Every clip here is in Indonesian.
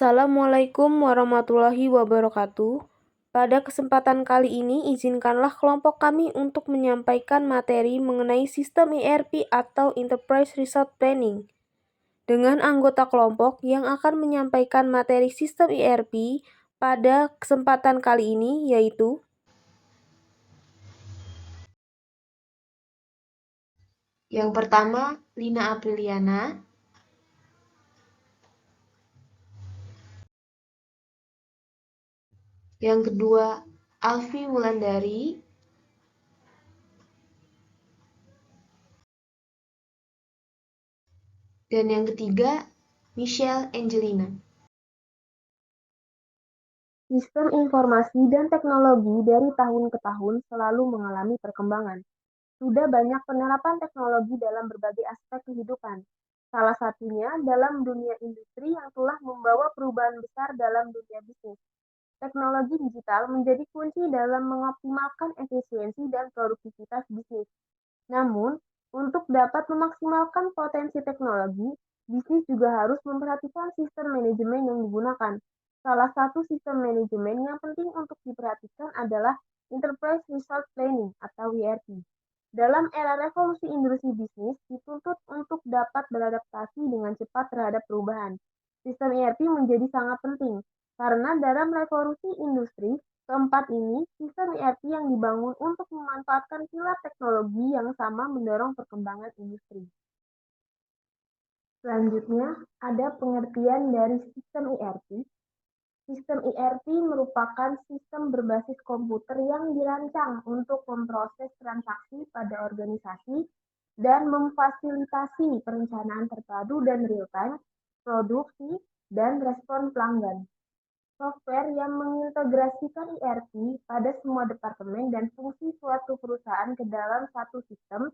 Assalamualaikum warahmatullahi wabarakatuh. Pada kesempatan kali ini, izinkanlah kelompok kami untuk menyampaikan materi mengenai sistem ERP atau Enterprise Resource Planning. Dengan anggota kelompok yang akan menyampaikan materi sistem ERP pada kesempatan kali ini, yaitu yang pertama, Lina Apriliana. Yang kedua, Alfi Wulandari. Dan yang ketiga, Michelle Angelina. sistem informasi dan teknologi dari tahun ke tahun selalu mengalami perkembangan. Sudah banyak penerapan teknologi dalam berbagai aspek kehidupan. Salah satunya dalam dunia industri yang telah membawa perubahan besar dalam dunia bisnis. Teknologi digital menjadi kunci dalam mengoptimalkan efisiensi dan produktivitas bisnis. Namun, untuk dapat memaksimalkan potensi teknologi, bisnis juga harus memperhatikan sistem manajemen yang digunakan. Salah satu sistem manajemen yang penting untuk diperhatikan adalah Enterprise Resource Planning atau ERP. Dalam era revolusi industri bisnis, dituntut untuk dapat beradaptasi dengan cepat terhadap perubahan. Sistem ERP menjadi sangat penting, karena dalam revolusi industri keempat ini, sistem ERP yang dibangun untuk memanfaatkan pilar teknologi yang sama mendorong perkembangan industri. Selanjutnya, ada pengertian dari sistem ERP. Sistem ERP merupakan sistem berbasis komputer yang dirancang untuk memproses transaksi pada organisasi dan memfasilitasi perencanaan terpadu dan real-time, produksi, dan respon pelanggan. Software yang mengintegrasikan ERP pada semua departemen dan fungsi suatu perusahaan ke dalam satu sistem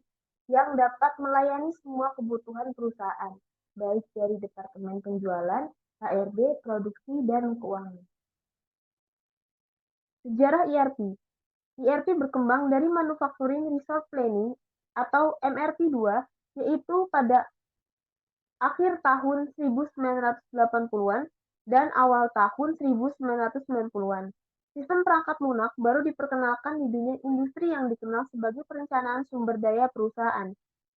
yang dapat melayani semua kebutuhan perusahaan, baik dari departemen penjualan, HRD, produksi, dan keuangan. Sejarah ERP. ERP berkembang dari Manufacturing Resource Planning atau MRP2, yaitu pada akhir tahun 1980-an dan awal tahun 1990-an. Sistem perangkat lunak baru diperkenalkan di dunia industri yang dikenal sebagai perencanaan sumber daya perusahaan,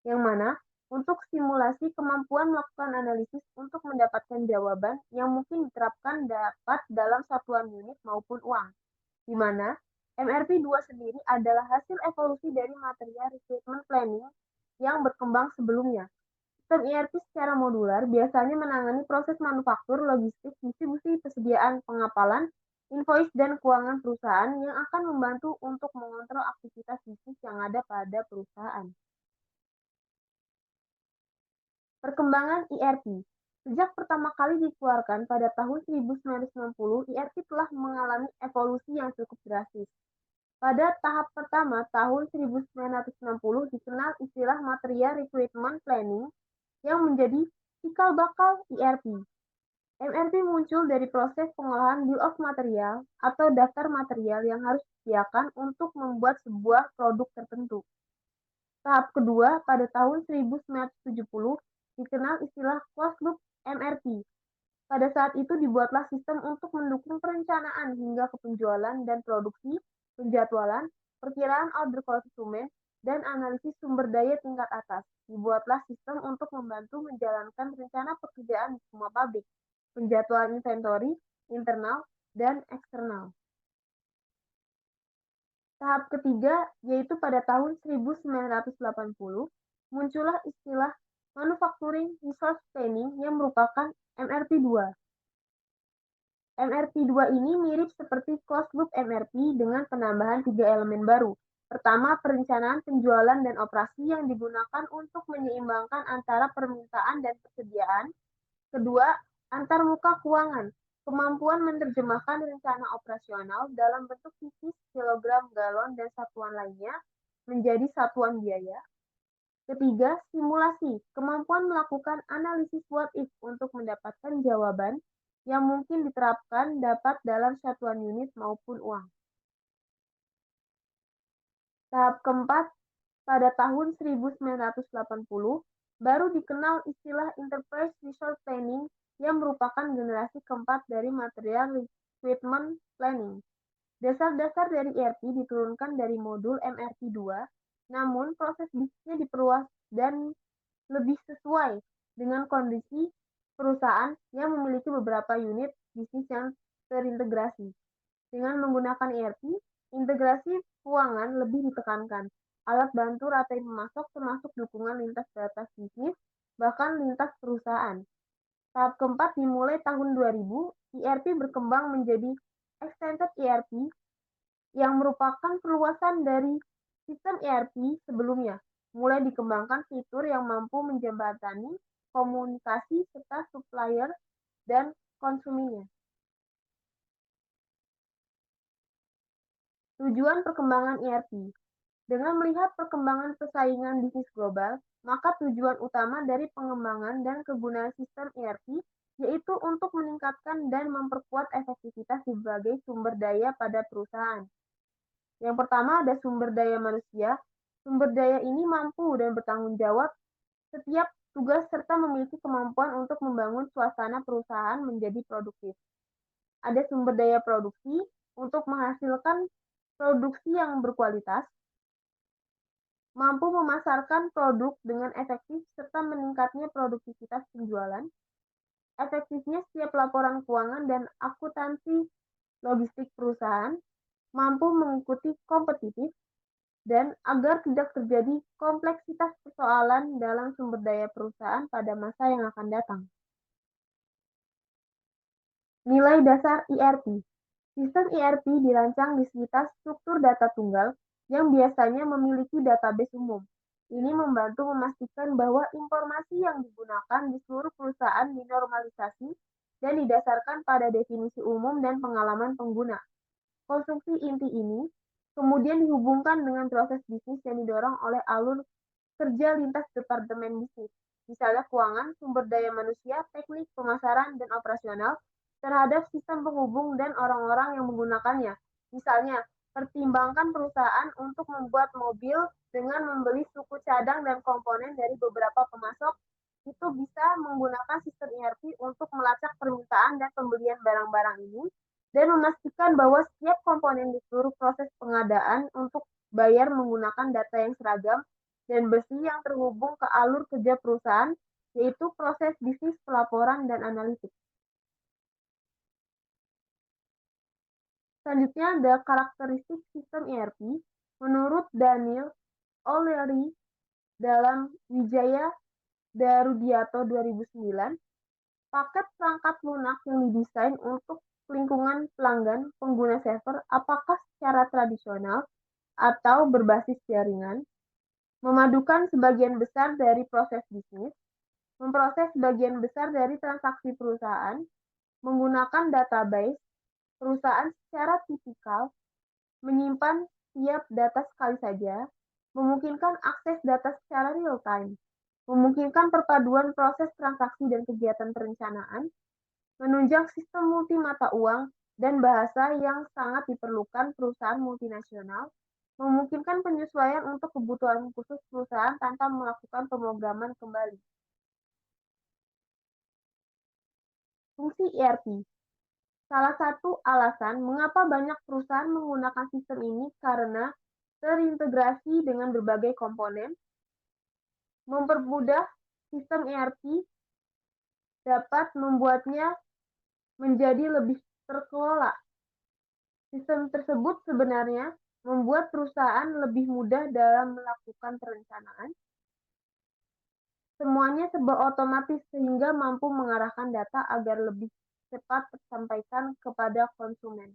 yang mana untuk simulasi kemampuan melakukan analisis untuk mendapatkan jawaban yang mungkin diterapkan dapat dalam satuan unit maupun uang, di mana MRP2 sendiri adalah hasil evolusi dari material recruitment planning yang berkembang sebelumnya. Sistem ERP secara modular biasanya menangani proses manufaktur, logistik, distribusi, persediaan, pengapalan, invoice, dan keuangan perusahaan yang akan membantu untuk mengontrol aktivitas bisnis yang ada pada perusahaan. Perkembangan ERP. Sejak pertama kali dikeluarkan pada tahun 1990, ERP telah mengalami evolusi yang cukup drastis. Pada tahap pertama, tahun 1960, dikenal istilah Material Recruitment Planning yang menjadi cikal bakal ERP. MRP muncul dari proses pengolahan Bill of Material atau daftar material yang harus disediakan untuk membuat sebuah produk tertentu. Tahap kedua, pada tahun 1970, dikenal istilah Closed Loop MRP. Pada saat itu dibuatlah sistem untuk mendukung perencanaan hingga ke penjualan dan produksi, penjadwalan, perkiraan order konsumen, dan analisis sumber daya tingkat atas. Dibuatlah sistem untuk membantu menjalankan rencana pekerjaan di semua pabrik, penjadwalan inventory, internal, dan eksternal. Tahap ketiga, yaitu pada tahun 1980, muncullah istilah Manufacturing Resource Planning yang merupakan MRP2. MRP2 ini mirip seperti closed loop MRP dengan penambahan 3 elemen baru. Pertama, perencanaan penjualan dan operasi yang digunakan untuk menyeimbangkan antara permintaan dan persediaan. Kedua, antarmuka keuangan, kemampuan menerjemahkan rencana operasional dalam bentuk pieces, kilogram, galon, dan satuan lainnya menjadi satuan biaya. Ketiga, simulasi, kemampuan melakukan analisis what if untuk mendapatkan jawaban yang mungkin diterapkan dapat dalam satuan unit maupun uang. Tahap keempat, pada tahun 1980, baru dikenal istilah Enterprise Resource Planning yang merupakan generasi keempat dari material requirement planning. Dasar-dasar dari ERP diturunkan dari modul MRP2, namun proses bisnisnya diperluas dan lebih sesuai dengan kondisi perusahaan yang memiliki beberapa unit bisnis yang terintegrasi. Dengan menggunakan ERP, integrasi keuangan lebih ditekankan. Alat bantu rantai pemasok termasuk dukungan lintas batas bisnis, bahkan lintas perusahaan. Tahap keempat dimulai tahun 2000, ERP berkembang menjadi Extended ERP yang merupakan perluasan dari sistem ERP sebelumnya. Mulai dikembangkan fitur yang mampu menjembatani komunikasi serta supplier dan konsumennya. Tujuan perkembangan ERP. Dengan melihat perkembangan persaingan bisnis global, maka tujuan utama dari pengembangan dan kegunaan sistem ERP yaitu untuk meningkatkan dan memperkuat efektivitas sebagai sumber daya pada perusahaan. Yang pertama ada sumber daya manusia. Sumber daya ini mampu dan bertanggung jawab setiap tugas serta memiliki kemampuan untuk membangun suasana perusahaan menjadi produktif. Ada sumber daya produksi untuk menghasilkan produksi yang berkualitas, mampu memasarkan produk dengan efektif serta meningkatnya produktivitas penjualan, efektifnya setiap laporan keuangan dan akuntansi logistik perusahaan, mampu mengikuti kompetitif, dan agar tidak terjadi kompleksitas persoalan dalam sumber daya perusahaan pada masa yang akan datang. Nilai dasar ERP. Sistem ERP dirancang di sekitar struktur data tunggal yang biasanya memiliki database umum. Ini membantu memastikan bahwa informasi yang digunakan di seluruh perusahaan dinormalisasi dan didasarkan pada definisi umum dan pengalaman pengguna. Konstruksi inti ini kemudian dihubungkan dengan proses bisnis yang didorong oleh alur kerja lintas departemen bisnis, misalnya keuangan, sumber daya manusia, teknik, pemasaran, dan operasional, terhadap sistem penghubung dan orang-orang yang menggunakannya. Misalnya, pertimbangkan perusahaan untuk membuat mobil dengan membeli suku cadang dan komponen dari beberapa pemasok, itu bisa menggunakan sistem ERP untuk melacak permintaan dan pembelian barang-barang ini, dan memastikan bahwa setiap komponen di seluruh proses pengadaan untuk bayar menggunakan data yang seragam dan bersih yang terhubung ke alur kerja perusahaan, yaitu proses bisnis, pelaporan, dan analitik. Selanjutnya ada karakteristik sistem ERP. Menurut Daniel O'Leary dalam Wijaya Darudiato 2009, paket perangkat lunak yang didesain untuk lingkungan pelanggan pengguna server apakah secara tradisional atau berbasis jaringan, memadukan sebagian besar dari proses bisnis, memproses sebagian besar dari transaksi perusahaan, menggunakan database perusahaan secara tipikal, menyimpan tiap data sekali saja, memungkinkan akses data secara real-time, memungkinkan perpaduan proses transaksi dan kegiatan perencanaan, menunjang sistem multi mata uang dan bahasa yang sangat diperlukan perusahaan multinasional, memungkinkan penyesuaian untuk kebutuhan khusus perusahaan tanpa melakukan pemrograman kembali. Fungsi ERP. Salah satu alasan mengapa banyak perusahaan menggunakan sistem ini karena terintegrasi dengan berbagai komponen, mempermudah sistem ERP dapat membuatnya menjadi lebih terkelola. Sistem tersebut sebenarnya membuat perusahaan lebih mudah dalam melakukan perencanaan. Semuanya serba otomatis sehingga mampu mengarahkan data agar lebih cepat tersampaikan kepada konsumen.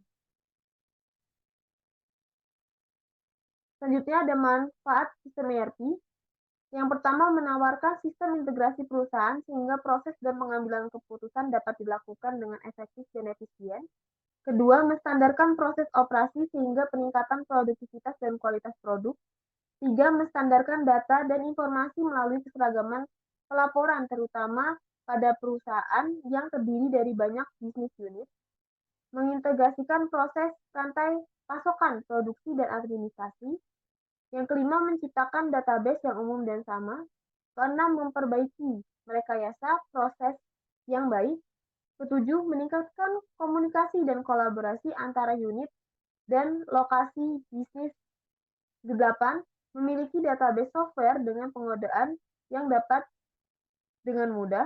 Selanjutnya ada manfaat sistem ERP. Yang pertama, menawarkan sistem integrasi perusahaan sehingga proses dan pengambilan keputusan dapat dilakukan dengan efektif dan efisien. Kedua, menstandarkan proses operasi sehingga peningkatan produktivitas dan kualitas produk. Tiga, menstandarkan data dan informasi melalui keseragaman pelaporan, terutama pada perusahaan yang terdiri dari banyak bisnis unit. Mengintegrasikan proses rantai pasokan, produksi, dan administrasi. Yang kelima, menciptakan database yang umum dan sama. Keenam, memperbaiki merekayasa proses yang baik. Ketujuh, meningkatkan komunikasi dan kolaborasi antara unit dan lokasi bisnis. Kedelapan, memiliki database software dengan pengodaan yang dapat dengan mudah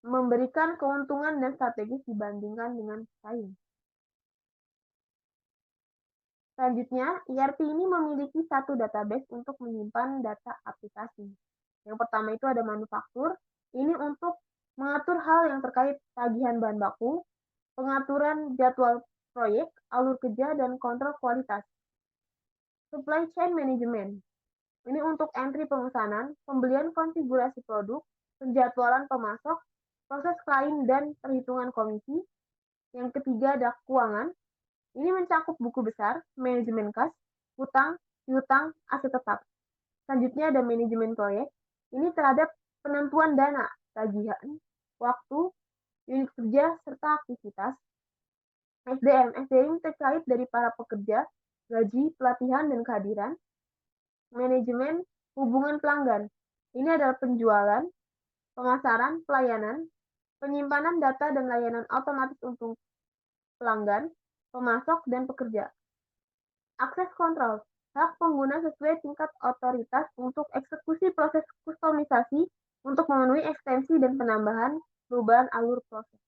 memberikan keuntungan dan strategis dibandingkan dengan pesaing. Selanjutnya, ERP ini memiliki satu database untuk menyimpan data aplikasi. Yang pertama itu ada manufaktur. Ini untuk mengatur hal yang terkait tagihan bahan baku, pengaturan jadwal proyek, alur kerja, dan kontrol kualitas. Supply chain management. Ini untuk entry pemesanan, pembelian konfigurasi produk, penjadwalan pemasok, proses klaim, dan perhitungan komisi. Yang ketiga ada keuangan. Ini mencakup buku besar, manajemen kas, hutang, piutang, aset tetap. Selanjutnya ada manajemen proyek. Ini terhadap penentuan dana, tagihan, waktu, unit kerja, serta aktivitas. SDM terkait dari para pekerja, gaji, pelatihan, dan kehadiran. Manajemen hubungan pelanggan. Ini adalah penjualan, pemasaran, pelayanan, penyimpanan data dan layanan otomatis untuk pelanggan, pemasok, dan pekerja. Akses kontrol. Hak pengguna sesuai tingkat otoritas untuk eksekusi proses kustomisasi untuk memenuhi ekstensi dan penambahan perubahan alur proses.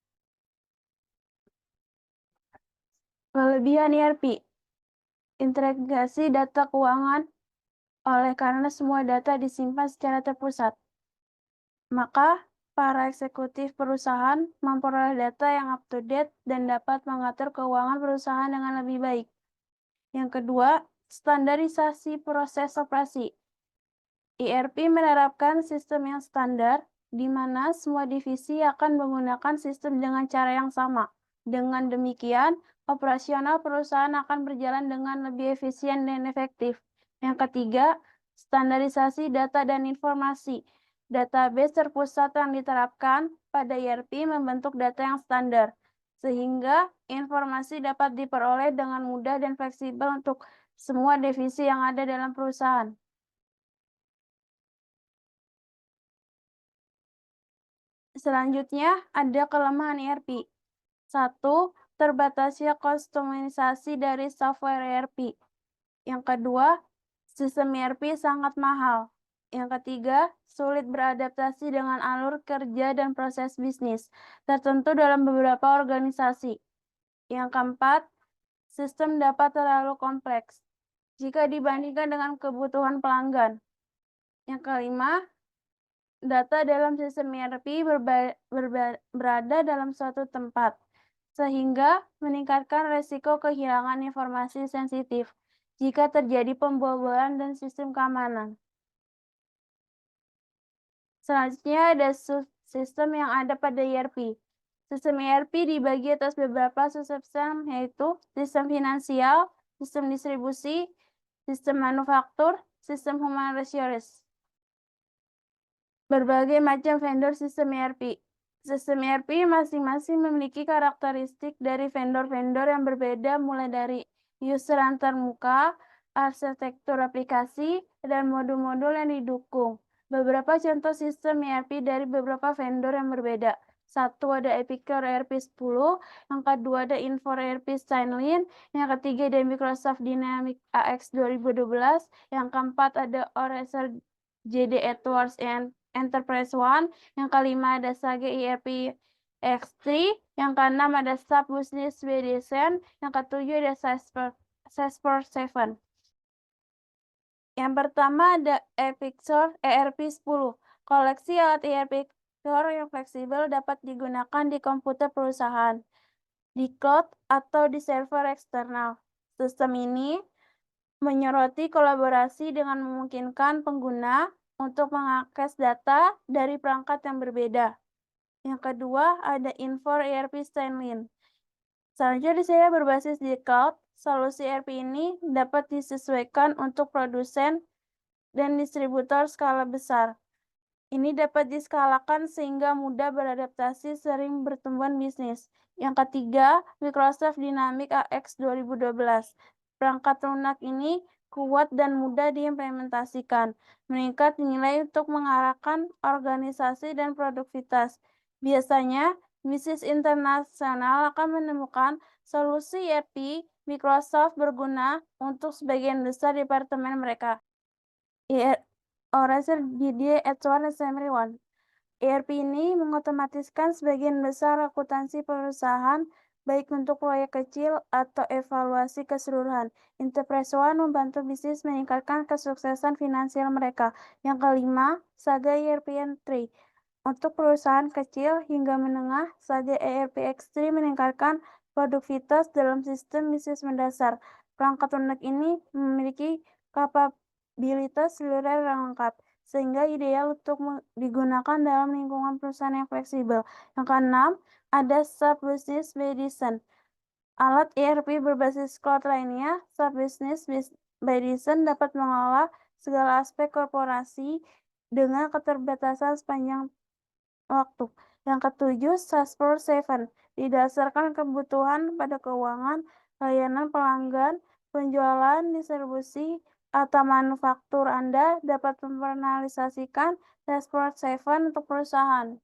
Kelebihan ERP. Integrasi data keuangan oleh karena semua data disimpan secara terpusat. Maka, para eksekutif perusahaan memperoleh data yang up-to-date dan dapat mengatur keuangan perusahaan dengan lebih baik. Yang kedua, standarisasi proses operasi. ERP menerapkan sistem yang standar, di mana semua divisi akan menggunakan sistem dengan cara yang sama. Dengan demikian, operasional perusahaan akan berjalan dengan lebih efisien dan efektif. Yang ketiga, standarisasi data dan informasi. Database terpusat yang diterapkan pada ERP membentuk data yang standar, sehingga informasi dapat diperoleh dengan mudah dan fleksibel untuk semua divisi yang ada dalam perusahaan. Selanjutnya, ada kelemahan ERP. 1. Terbatasnya kustomisasi dari software ERP. Yang kedua, sistem ERP sangat mahal. Yang ketiga, sulit beradaptasi dengan alur kerja dan proses bisnis tertentu dalam beberapa organisasi. Yang keempat, sistem dapat terlalu kompleks jika dibandingkan dengan kebutuhan pelanggan. Yang kelima, data dalam sistem ERP berada dalam suatu tempat, sehingga meningkatkan resiko kehilangan informasi sensitif jika terjadi pembobolan dan sistem keamanan. Selanjutnya ada sistem yang ada pada ERP. Sistem ERP dibagi atas beberapa subsistem, yaitu sistem finansial, sistem distribusi, sistem manufaktur, sistem human resource. Berbagai macam vendor sistem ERP. Sistem ERP masing-masing memiliki karakteristik dari vendor-vendor yang berbeda, mulai dari user antarmuka, arsitektur aplikasi, dan modul-modul yang didukung. Beberapa contoh sistem ERP dari beberapa vendor yang berbeda. Satu ada Epicure ERP 10, yang kedua ada Infor ERP Steinlein, yang ketiga ada Microsoft Dynamics AX 2012, yang keempat ada Oracle JD Edwards Enterprise One, yang kelima ada Sage ERP X3, yang keenam ada SAP Business BDSN, yang ketujuh ada Salesforce 7. Yang pertama ada Epicure ERP 10. Koleksi alat ERP yang fleksibel dapat digunakan di komputer perusahaan, di cloud, atau di server eksternal. Sistem ini menyoroti kolaborasi dengan memungkinkan pengguna untuk mengakses data dari perangkat yang berbeda. Yang kedua, ada Infor ERP Steinlein. Selanjutnya saya berbasis di cloud. Solusi ERP ini dapat disesuaikan untuk produsen dan distributor skala besar. Ini dapat diskalakan sehingga mudah beradaptasi sering bertumbuhan bisnis. Yang ketiga, Microsoft Dynamics AX 2012. Perangkat lunak ini kuat dan mudah diimplementasikan, meningkat nilai untuk mengarahkan organisasi dan produktivitas. Biasanya Bisnis internasional akan menemukan solusi ERP Microsoft berguna untuk sebagian besar departemen mereka. Oracle Didier Edward Assembly One. ERP ini mengotomatiskan sebagian besar akuntansi perusahaan, baik untuk proyek kecil atau evaluasi keseluruhan. Enterprise One membantu bisnis meningkatkan kesuksesan finansial mereka. Yang kelima, Saga ERP Entry. Untuk perusahaan kecil hingga menengah, Saga ERP X3 meningkatkan produktivitas dalam sistem bisnis mendasar. Perangkat lunak ini memiliki kapabilitas seluler yang lengkap, sehingga ideal untuk digunakan dalam lingkungan perusahaan yang fleksibel. Yang keenam, ada SAP Business by Design. Alat ERP berbasis cloud lainnya, SAP Business by Design dapat mengelola segala aspek korporasi dengan keterbatasan sepanjang waktu. Yang ketujuh, SaaS Seven. Didasarkan kebutuhan pada keuangan, layanan pelanggan, penjualan, distribusi, atau manufaktur Anda dapat mempersonalisasikan dashboard Seven untuk perusahaan.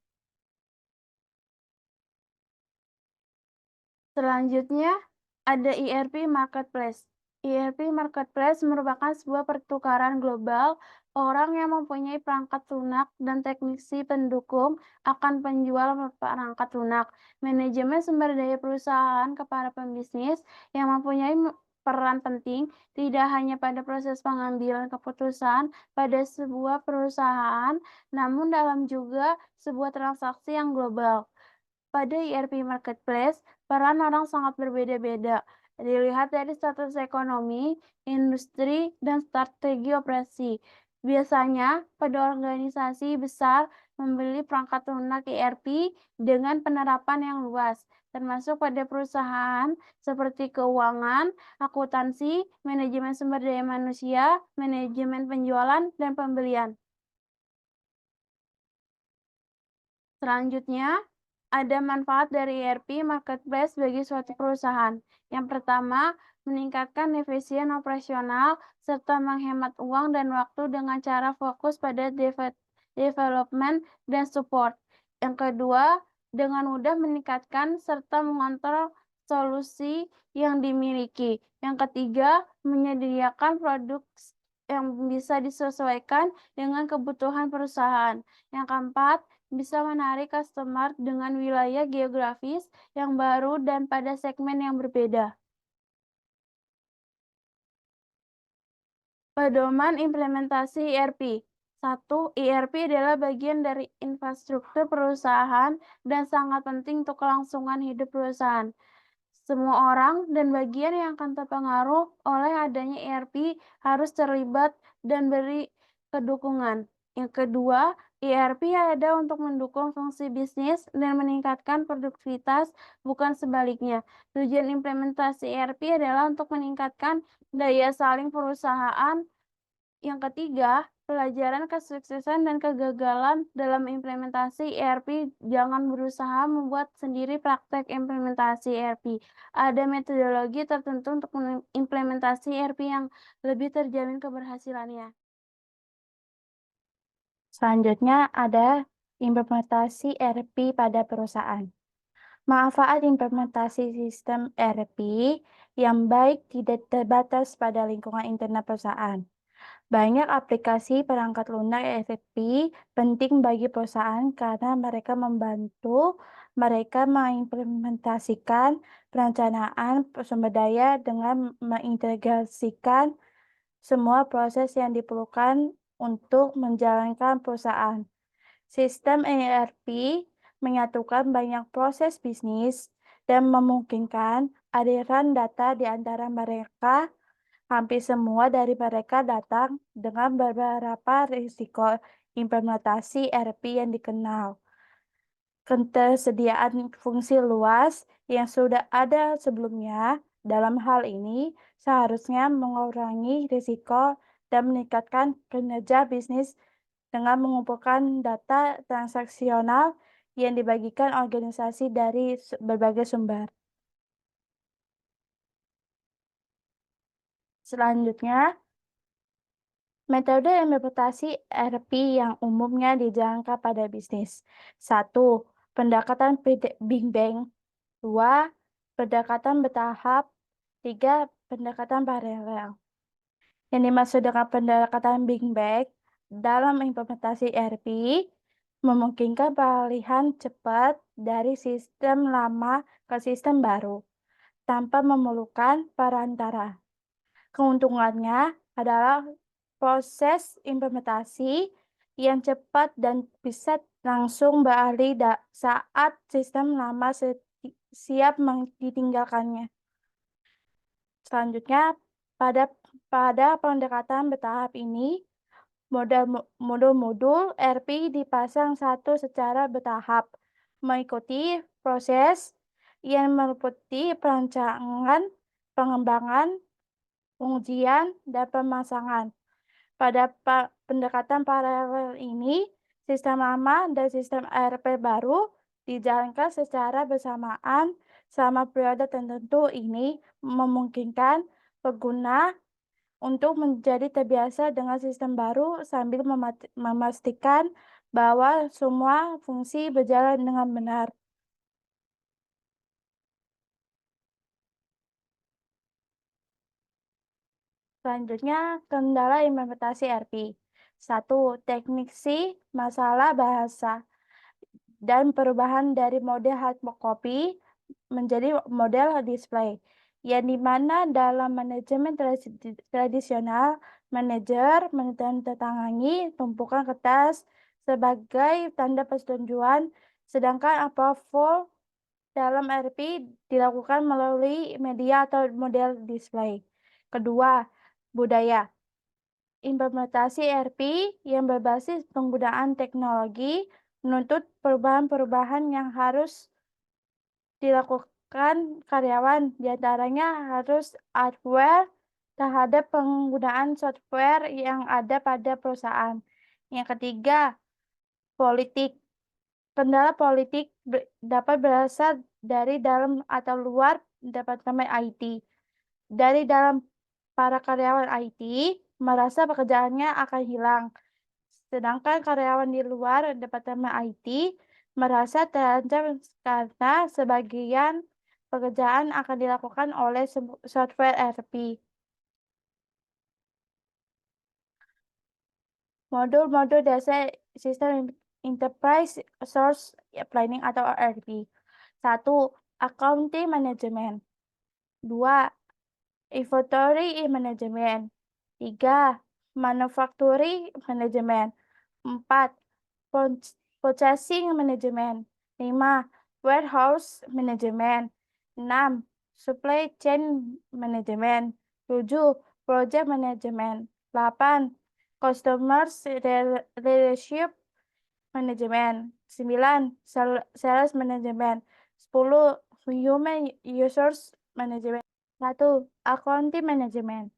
Selanjutnya, ada ERP Marketplace. ERP Marketplace merupakan sebuah pertukaran global. Orang yang mempunyai perangkat lunak dan teknisi pendukung akan penjual perangkat lunak. Manajemen sumber daya perusahaan kepada pembisnis yang mempunyai peran penting tidak hanya pada proses pengambilan keputusan pada sebuah perusahaan, namun dalam juga sebuah transaksi yang global. Pada ERP Marketplace, peran orang sangat berbeda-beda. Dilihat dari status ekonomi, industri, dan strategi operasi. Biasanya, pada organisasi besar membeli perangkat lunak ERP dengan penerapan yang luas, termasuk pada perusahaan seperti keuangan, akuntansi, manajemen sumber daya manusia, manajemen penjualan, dan pembelian. Selanjutnya, ada manfaat dari ERP Marketplace bagi suatu perusahaan. Yang pertama, meningkatkan efisien operasional serta menghemat uang dan waktu dengan cara fokus pada development dan support. Yang kedua, dengan mudah meningkatkan serta mengontrol solusi yang dimiliki. Yang ketiga, menyediakan produk yang bisa disesuaikan dengan kebutuhan perusahaan. Yang keempat, bisa menarik customer dengan wilayah geografis yang baru dan pada segmen yang berbeda. Pedoman implementasi ERP. 1. ERP adalah bagian dari infrastruktur perusahaan dan sangat penting untuk kelangsungan hidup perusahaan. Semua orang dan bagian yang akan terpengaruh oleh adanya ERP harus terlibat dan beri kedukungan. Yang kedua, ERP ada untuk mendukung fungsi bisnis dan meningkatkan produktivitas, bukan sebaliknya. Tujuan implementasi ERP adalah untuk meningkatkan daya saing perusahaan. Yang ketiga, pelajaran kesuksesan dan kegagalan dalam implementasi ERP. Jangan berusaha membuat sendiri praktek implementasi ERP. Ada metodologi tertentu untuk implementasi ERP yang lebih terjamin keberhasilannya. Selanjutnya ada implementasi ERP pada perusahaan. Manfaat implementasi sistem ERP yang baik tidak terbatas pada lingkungan internal perusahaan. Banyak aplikasi perangkat lunak ERP penting bagi perusahaan karena mereka membantu mereka mengimplementasikan perencanaan sumber daya dengan mengintegrasikan semua proses yang diperlukan untuk menjalankan perusahaan. Sistem ERP menyatukan banyak proses bisnis dan memungkinkan aliran data di antara mereka. Hampir semua dari mereka datang dengan beberapa risiko implementasi ERP yang dikenal. Ketersediaan fungsi luas yang sudah ada sebelumnya dalam hal ini seharusnya mengurangi risiko dan meningkatkan kinerja bisnis dengan mengumpulkan data transaksional yang dibagikan organisasi dari berbagai sumber. Selanjutnya, metode implementasi ERP yang umumnya dijalankan pada bisnis. 1. pendekatan Big Bang. 2. Pendekatan bertahap. 3. Pendekatan paralel. Yang dimaksud dengan pendekatan Big Bang dalam implementasi ERP memungkinkan peralihan cepat dari sistem lama ke sistem baru tanpa memerlukan perantara. Keuntungannya adalah proses implementasi yang cepat dan bisa langsung beralih saat sistem lama siap ditinggalkannya. Selanjutnya, pada pendekatan bertahap ini, modul-modul ERP dipasang satu secara bertahap, mengikuti proses yang meliputi perancangan, pengembangan, pengujian, dan pemasangan. Pada pendekatan paralel ini, sistem lama dan sistem ERP baru dijalankan secara bersamaan selama periode tertentu. Ini memungkinkan pengguna untuk menjadi terbiasa dengan sistem baru sambil memastikan bahwa semua fungsi berjalan dengan benar. Selanjutnya, kendala implementasi ERP. 1. Teknisi masalah bahasa dan perubahan dari model hard copy menjadi model display, yang dimana dalam manajemen tradisional, manajer menandatangani tumpukan kertas sebagai tanda persetujuan, sedangkan approval dalam ERP dilakukan melalui media atau model display. Kedua, budaya. Implementasi ERP yang berbasis penggunaan teknologi menuntut perubahan-perubahan yang harus dilakukan karyawan, diantaranya harus aware terhadap penggunaan software yang ada pada perusahaan. Yang ketiga, politik. Kendala politik dapat berasal dari dalam atau luar departemen IT. Dari dalam, para karyawan IT merasa pekerjaannya akan hilang, sedangkan karyawan di luar departemen IT merasa terancam karena sebagian pekerjaan akan dilakukan oleh software ERP. Modul-modul dasar sistem Enterprise Resource Planning atau ERP. 1. Accounting Management. 2. Inventory Management. 3. Manufacturing Management. 4. Purchasing Management. 5. Warehouse Management. 6. Supply Chain Management. 7. Project Management. 8. Customer Relationship Management. 9. Sales Management. 10. Human Resource Management. 1. Accounting Management.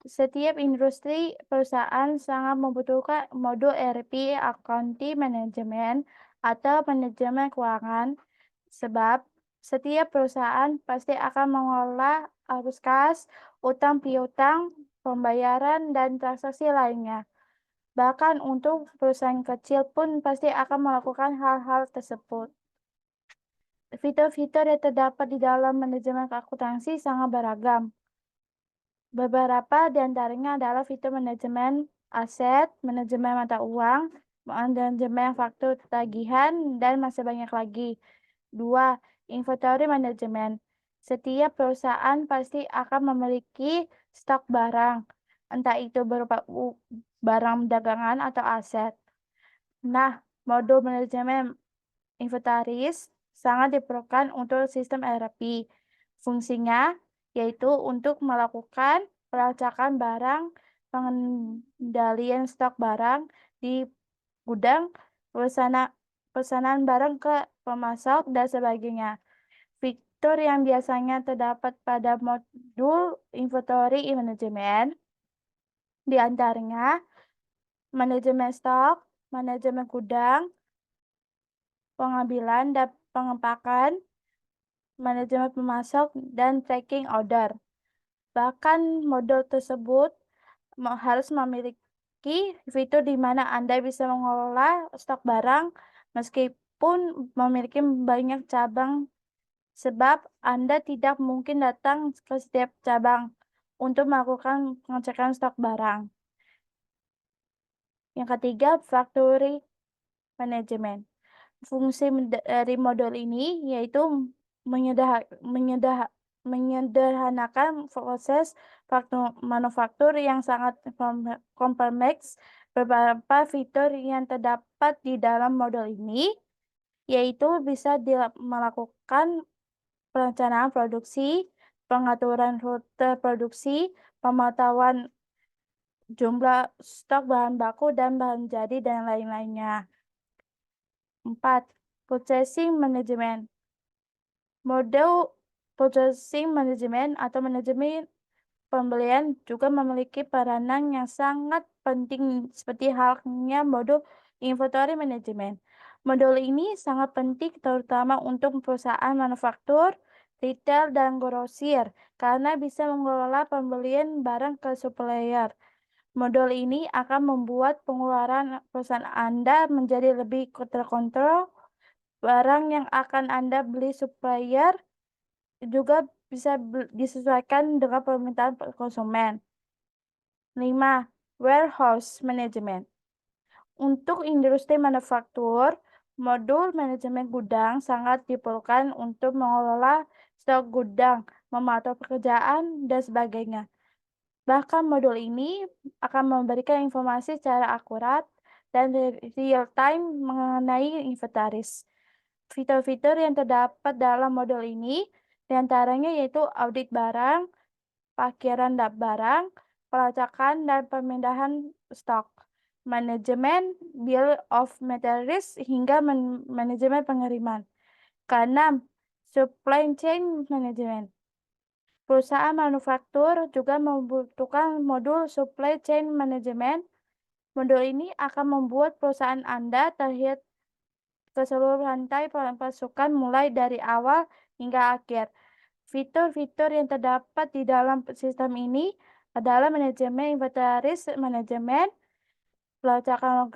Setiap industri perusahaan sangat membutuhkan modul ERP Accounting Management atau manajemen keuangan, sebab setiap perusahaan pasti akan mengelola arus kas, utang piutang, pembayaran, dan transaksi lainnya. Bahkan untuk perusahaan kecil pun pasti akan melakukan hal-hal tersebut. Fitur-fitur yang terdapat di dalam manajemen akuntansi sangat beragam. Beberapa di antaranya adalah fitur manajemen aset, manajemen mata uang, manajemen faktur tagihan, dan masih banyak lagi. 2. Inventory management. Setiap perusahaan pasti akan memiliki stok barang, entah itu berupa barang dagangan atau aset. Nah, modul manajemen inventaris sangat diperlukan untuk sistem ERP. Fungsinya yaitu untuk melakukan pelacakan barang, pengendalian stok barang di gudang, pesanan barang ke pemasok, dan sebagainya. Fitur yang biasanya terdapat pada modul inventory management di antaranya manajemen stok, manajemen gudang, pengambilan dan pengepakan, manajemen pemasok, dan tracking order. Bahkan modul tersebut harus memiliki fitur di mana Anda bisa mengelola stok barang pun memiliki banyak cabang sebab Anda tidak mungkin datang ke setiap cabang untuk melakukan pengecekan stok barang. Yang ketiga, factory management. Fungsi dari modul ini yaitu menyederhanakan proses manufaktur yang sangat kompleks. Beberapa fitur yang terdapat di dalam modul ini yaitu bisa melakukan perencanaan produksi, pengaturan rute produksi, pemantauan jumlah stok bahan baku dan bahan jadi, dan lain-lainnya. 4. Purchasing Management. Model Purchasing Management atau manajemen pembelian juga memiliki peranan yang sangat penting seperti halnya modul Inventory Management. Modul ini sangat penting terutama untuk perusahaan manufaktur, retail, dan grosir karena bisa mengelola pembelian barang ke supplier. Modul ini akan membuat pengeluaran perusahaan Anda menjadi lebih terkontrol. Barang yang akan Anda beli supplier juga bisa disesuaikan dengan permintaan konsumen. 5. Warehouse Management. Untuk industri manufaktur, modul manajemen gudang sangat diperlukan untuk mengelola stok gudang, memantau pekerjaan, dan sebagainya. Bahkan modul ini akan memberikan informasi secara akurat dan real-time mengenai inventaris. Fitur-fitur yang terdapat dalam modul ini diantaranya yaitu audit barang, parkiran barang, pelacakan dan pemindahan stok, manajemen bill of materials, hingga manajemen pengiriman. Keenam, supply chain management. Perusahaan manufaktur juga membutuhkan modul supply chain management. Modul ini akan membuat perusahaan Anda terlihat ke seluruh rantai pasukan mulai dari awal hingga akhir. Fitur-fitur yang terdapat di dalam sistem ini adalah manajemen inventaris, manajemen pelacakan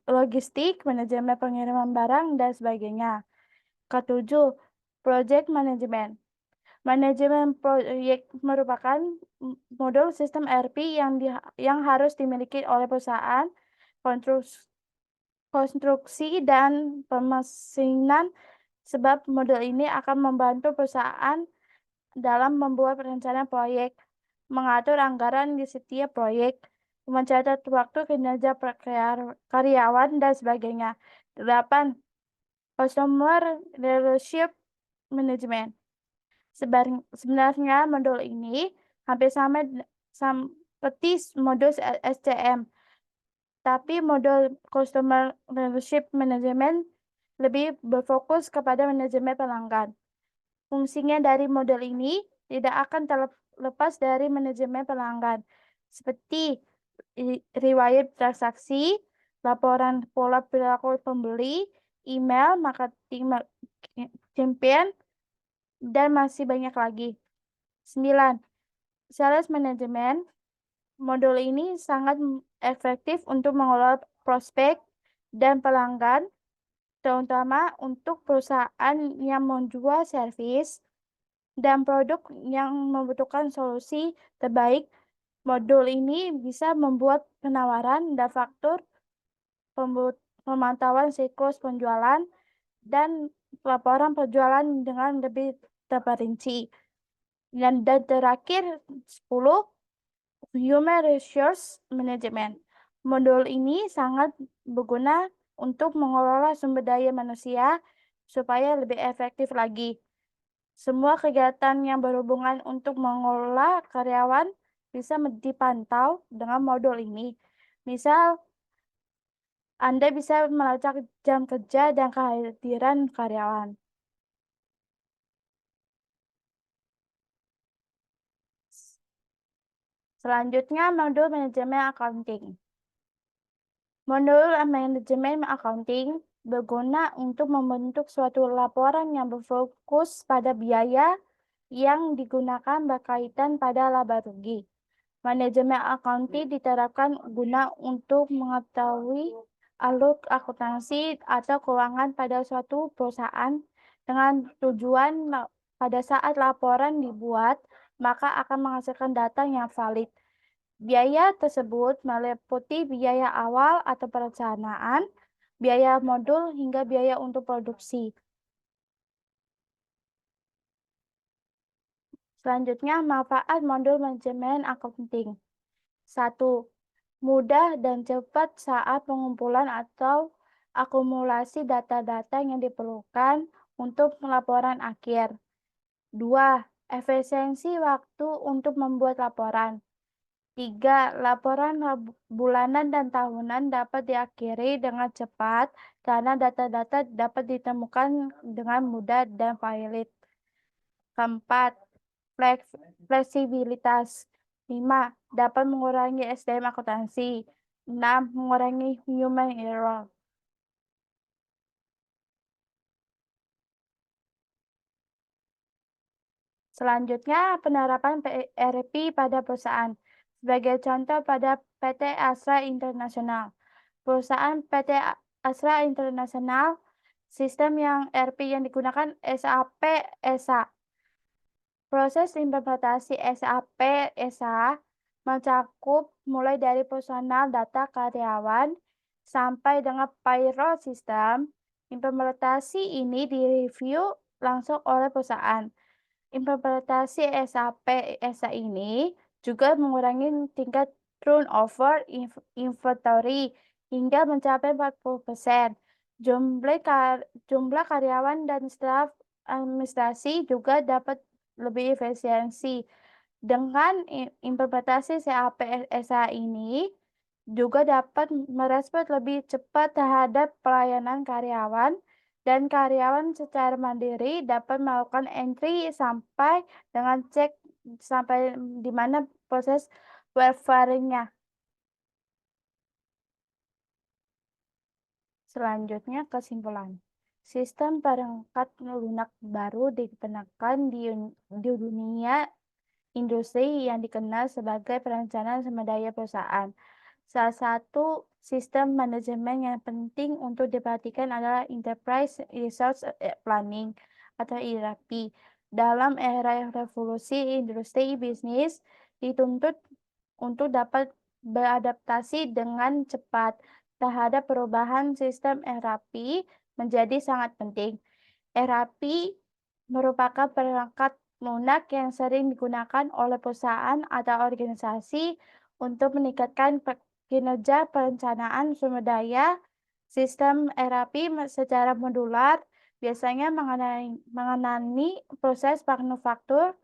logistik, manajemen pengiriman barang, dan sebagainya. Ketujuh, project management. Manajemen proyek merupakan modul sistem ERP yang harus dimiliki oleh perusahaan, konstruksi, dan pemesinan, sebab modul ini akan membantu perusahaan dalam membuat perencanaan proyek, mengatur anggaran di setiap proyek, mencatat waktu kinerja karyawan, dan sebagainya. 8. Customer Relationship Management. Sebenarnya modul ini hampir sama seperti modul SCM, tapi modul Customer Relationship Management lebih berfokus kepada manajemen pelanggan. Fungsinya dari modul ini tidak akan terlepas dari manajemen pelanggan, seperti riwayat transaksi, laporan pola perilaku pembeli, email, marketing campaign, dan masih banyak lagi. 9. Sales Management. Modul ini sangat efektif untuk mengelola prospek dan pelanggan, terutama untuk perusahaan yang menjual servis dan produk yang membutuhkan solusi terbaik. Modul ini bisa membuat penawaran dan faktur, pemantauan siklus penjualan, dan laporan penjualan dengan lebih terperinci. Dan terakhir, 10. Human Resource Management. Modul ini sangat berguna untuk mengelola sumber daya manusia supaya lebih efektif lagi. Semua kegiatan yang berhubungan untuk mengelola karyawan bisa dipantau dengan modul ini. Misal, Anda bisa melacak jam kerja dan kehadiran karyawan. Selanjutnya, modul manajemen accounting. Modul manajemen accounting berguna untuk membentuk suatu laporan yang berfokus pada biaya yang digunakan berkaitan pada laba rugi. Manajemen accounting diterapkan guna untuk mengetahui alur akuntansi atau keuangan pada suatu perusahaan dengan tujuan pada saat laporan dibuat, maka akan menghasilkan data yang valid. Biaya tersebut meliputi biaya awal atau perencanaan, biaya modul, hingga biaya untuk produksi. Selanjutnya, manfaat modul manajemen accounting. 1. Mudah dan cepat saat pengumpulan atau akumulasi data-data yang diperlukan untuk laporan akhir. 2. Efisiensi waktu untuk membuat laporan. 3. Laporan bulanan dan tahunan dapat diakhiri dengan cepat karena data-data dapat ditemukan dengan mudah dan valid. 4. Fleksibilitas. 5. Dapat mengurangi SDM akuntansi. 6. Mengurangi human error. Selanjutnya, penerapan ERP pada perusahaan. Sebagai contoh pada PT Astra International. Perusahaan PT Astra International, sistem ERP yang digunakan SAP ESA. Proses implementasi SAP ESA mencakup mulai dari personal data karyawan sampai dengan payroll system. Implementasi ini direview langsung oleh perusahaan. Implementasi SAP ESA ini juga mengurangi tingkat turnover inventory hingga mencapai 40%. Jumlah karyawan dan staf administrasi juga dapat lebih efisiensi. Dengan implementasi SAP ESA ini juga dapat merespon lebih cepat terhadap pelayanan karyawan, dan karyawan secara mandiri dapat melakukan entry sampai dengan cek sampai di mana proses warfaringnya. Selanjutnya, kesimpulan. Sistem perangkat lunak baru digunakan di dunia industri yang dikenal sebagai perencanaan sumber daya perusahaan. Salah satu sistem manajemen yang penting untuk diperhatikan adalah Enterprise Resource Planning atau ERP. Dalam era revolusi industri, bisnis dituntut untuk dapat beradaptasi dengan cepat terhadap perubahan. Sistem ERP menjadi sangat penting. ERP merupakan perangkat lunak yang sering digunakan oleh perusahaan atau organisasi untuk meningkatkan kinerja perencanaan sumber daya. Sistem ERP secara modular biasanya mengenai proses manufaktur,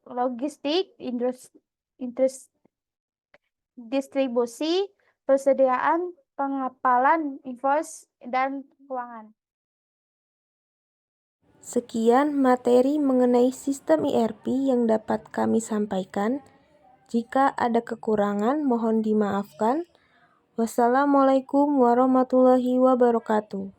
logistik, distribusi, persediaan, pengapalan invoice, dan keuangan. Sekian materi mengenai sistem ERP yang dapat kami sampaikan. Jika ada kekurangan, mohon dimaafkan. Wassalamualaikum warahmatullahi wabarakatuh.